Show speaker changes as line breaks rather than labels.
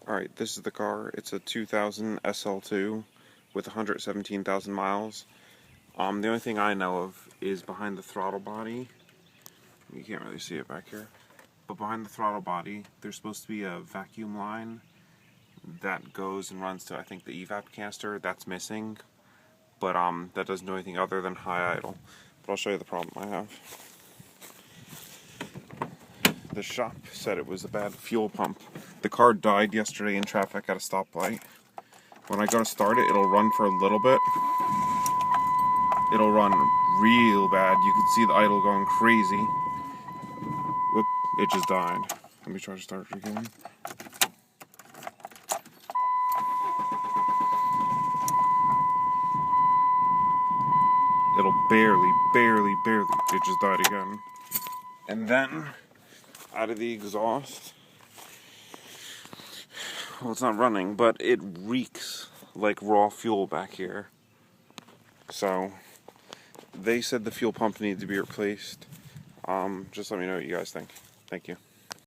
Alright, this is the car. It's a 2000 SL2 with 117,000 miles. The only thing I know of is behind the throttle body. You can't really see it back here. But behind the throttle body, there's supposed to be a vacuum line that goes and runs to, I think, the evap canister. That's missing. But that doesn't do anything other than high idle. But I'll show you the problem I have. The shop said it was a bad fuel pump. The car died yesterday in traffic at a stoplight. When I go to start it, it'll run for a little bit. It'll run real bad. You can see the idle going crazy. Whoop, it just died. Let me try to start it again. It'll barely, it just died again. And then, out of the exhaust, well, it's not running, but it reeks like raw fuel back here. So, they said the fuel pump needs to be replaced. Just let me know what you guys think. Thank you.